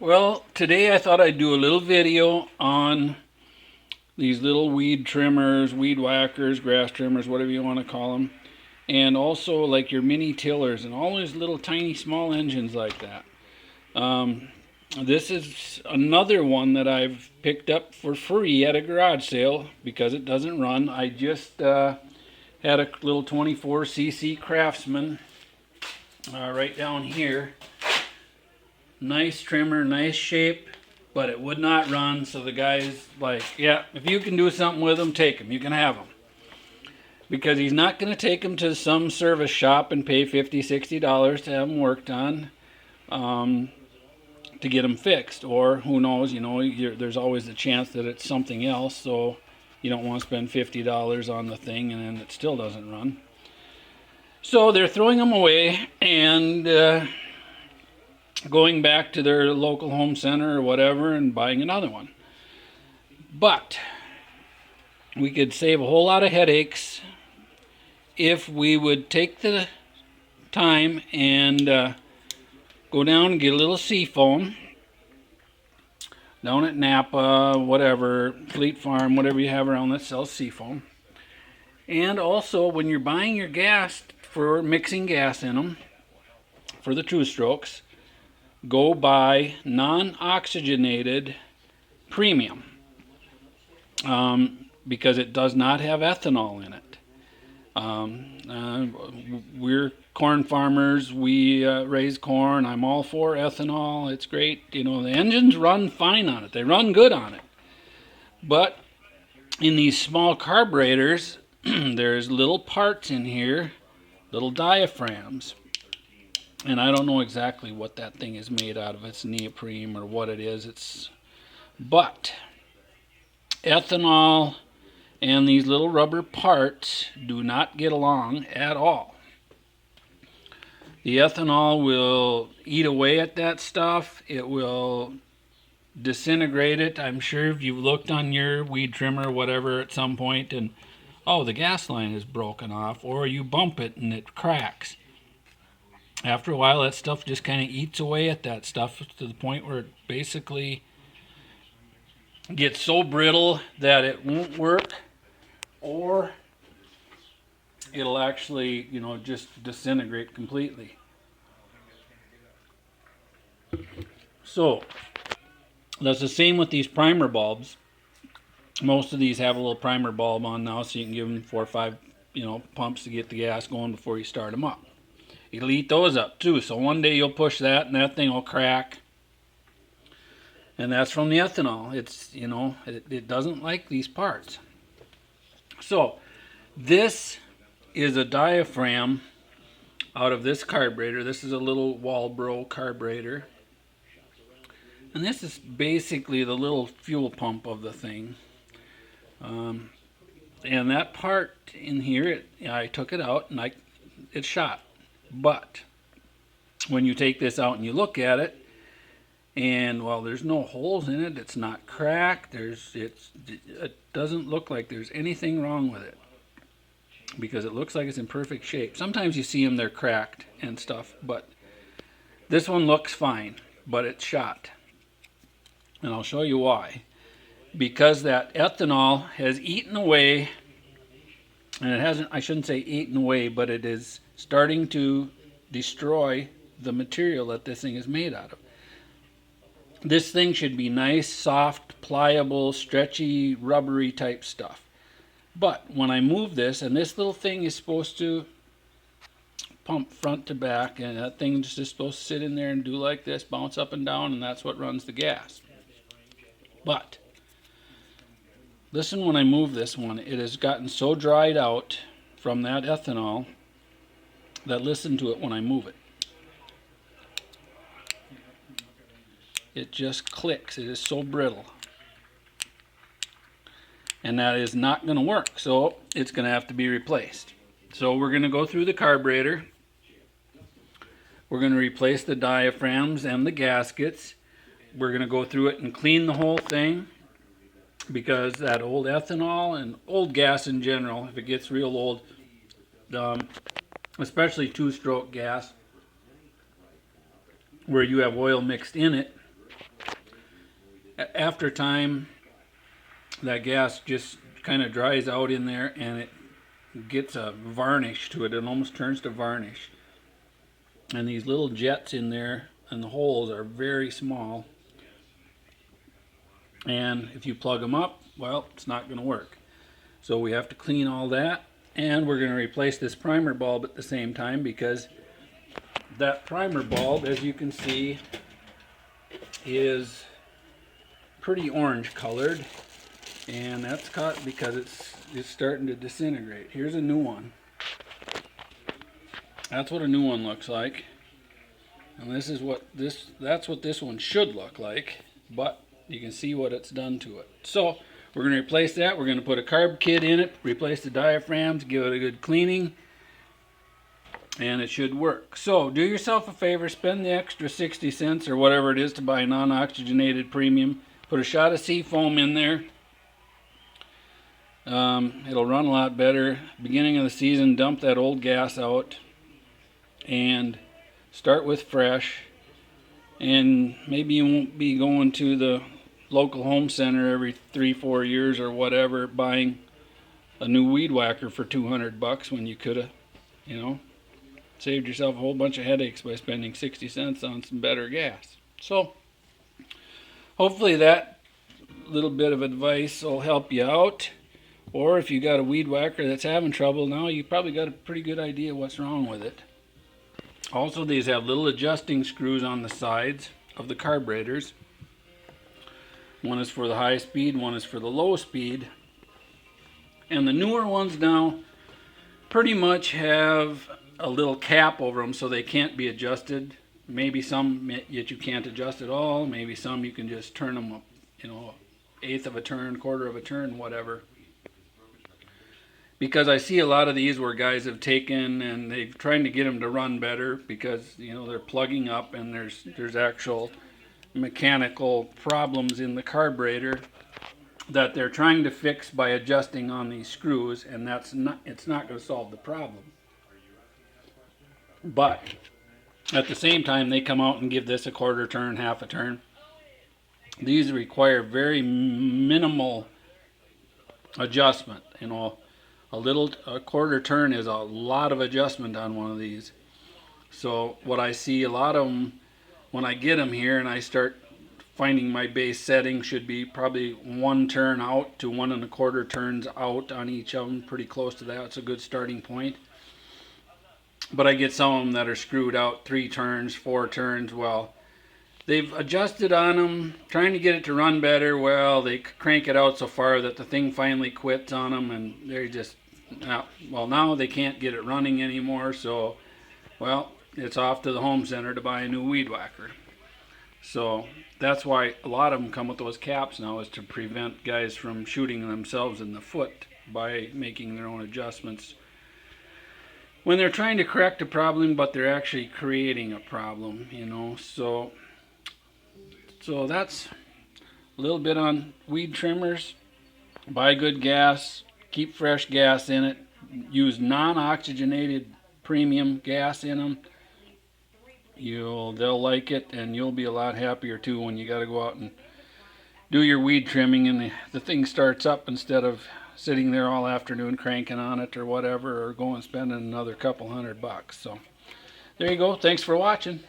Well, today I thought I'd do a little video on these little weed trimmers, weed whackers, grass trimmers, whatever you want to call them, and also like your mini tillers and all those little tiny small engines like that. Um, this is another one that I've picked up for free at a garage sale because it doesn't run. I just had a little 24cc Craftsman right down here. Nice trimmer, nice shape, but it would not run. So the guy's like, yeah, if you can do something with them, take them. You can have them. Because he's not going to take them to some service shop and pay $50, $60 to have them worked on to get them fixed. Or who knows, there's always a chance that it's something else. So you don't want to spend $50 on the thing and then it still doesn't run. So they're throwing them away and going back to their local home center or whatever and buying another one. But we could save a whole lot of headaches if we would take the time and go down and get a little seafoam down at Napa, whatever, Fleet Farm, whatever you have around that sells seafoam. And also, when you're buying your gas for mixing gas in them for the two strokes, go buy non-oxygenated premium because it does not have ethanol in it. We're corn farmers. We raise corn. I'm all for ethanol. It's great. The engines run fine on it. They run good on it. But in these small carburetors, there's little parts in here, little diaphragms. And I don't know exactly what that thing is made out of. It's neoprene or what it is. But ethanol and these little rubber parts do not get along at all. The ethanol will eat away at that stuff. It will disintegrate it. I'm sure if you've looked on your weed trimmer or whatever at some point and, oh, the gas line is broken off, or you bump it and it cracks. After a while, that stuff just kind of eats away at that stuff to the point where it basically gets so brittle that it won't work, or it'll actually, just disintegrate completely. So, that's the same with these primer bulbs. Most of these have a little primer bulb on now, so you can give them 4 or 5, pumps to get the gas going before you start them up. It'll eat those up too. So one day you'll push that and that thing will crack. And that's from the ethanol. It's, it doesn't like these parts. So this is a diaphragm out of this carburetor. This is a little Walbro carburetor. And this is basically the little fuel pump of the thing. And that part in here, I took it out and it shot. But when you take this out and you look at it, and well, there's no holes in it, it's not cracked, it doesn't look like there's anything wrong with it because it looks like it's in perfect shape. Sometimes you see them, they're cracked and stuff, but this one looks fine, but it's shot. And I'll show you why. Because that ethanol has eaten away, and it hasn't, I shouldn't say eaten away, but it is starting to destroy the material that this thing is made out of. This thing should be nice, soft, pliable, stretchy, rubbery type stuff. But when I move this, and this little thing is supposed to pump front to back, and that thing is just supposed to sit in there and do like this, bounce up and down, and that's what runs the gas. But listen, when I move this one, it has gotten so dried out from that ethanol that listen to it when I move it. It just clicks. It is so brittle. And that is not going to work. So it's going to have to be replaced. So we're going to go through the carburetor. We're going to replace the diaphragms and the gaskets. We're going to go through it and clean the whole thing, because that old ethanol and old gas in general, if it gets real old, especially two-stroke gas, where you have oil mixed in it, After time, that gas just kind of dries out in there, and it gets a varnish to it. It almost turns to varnish. And these little jets in there and the holes are very small. And if you plug them up, well, it's not going to work. So we have to clean all that. And we're going to replace this primer bulb at the same time, because that primer bulb, as you can see, is pretty orange colored. And that's caught because it's starting to disintegrate. Here's a new one. That's what a new one looks like. And that's what this one should look like, but you can see what it's done to it. So we're going to replace that. We're going to put a carb kit in it, replace the diaphragms, give it a good cleaning, and it should work. So do yourself a favor, spend the extra 60 cents or whatever it is to buy non-oxygenated premium. Put a shot of seafoam in there. It'll run a lot better. Beginning of the season, dump that old gas out and start with fresh. And maybe you won't be going to the local home center every 3-4 years or whatever buying a new weed whacker for $200 when you could have, saved yourself a whole bunch of headaches by spending 60 cents on some better gas. So hopefully that little bit of advice will help you out. Or if you got a weed whacker that's having trouble now, you probably got a pretty good idea what's wrong with it. Also, these have little adjusting screws on the sides of the carburetors. One is for the high speed, one is for the low speed. And the newer ones now pretty much have a little cap over them so they can't be adjusted. Maybe some yet you can't adjust at all. Maybe some you can just turn them up, eighth of a turn, quarter of a turn, whatever. Because I see a lot of these where guys have taken and they're trying to get them to run better because they're plugging up and there's actual mechanical problems in the carburetor that they're trying to fix by adjusting on these screws, and it's not going to solve the problem. But at the same time, they come out and give this a quarter turn, half a turn. These require very minimal adjustment. A quarter turn is a lot of adjustment on one of these. So what I see a lot of them when I get them here and I start finding my base setting should be probably 1 turn out to 1 1/4 turns out on each of them. Pretty close to that. It's a good starting point. But I get some of them that are screwed out 3 turns, 4 turns. Well, they've adjusted on them, trying to get it to run better. Well, they crank it out so far that the thing finally quits on them, and they're just, now they can't get it running anymore. So, well, it's off to the home center to buy a new weed whacker. So that's why a lot of them come with those caps now, is to prevent guys from shooting themselves in the foot by making their own adjustments when they're trying to correct a problem, but they're actually creating a problem, So that's a little bit on weed trimmers. Buy good gas, keep fresh gas in it, use non-oxygenated premium gas in them. They'll like it, and you'll be a lot happier too when you got to go out and do your weed trimming and the thing starts up instead of sitting there all afternoon cranking on it or whatever, or going spending another couple $100. So there you go. Thanks for watching.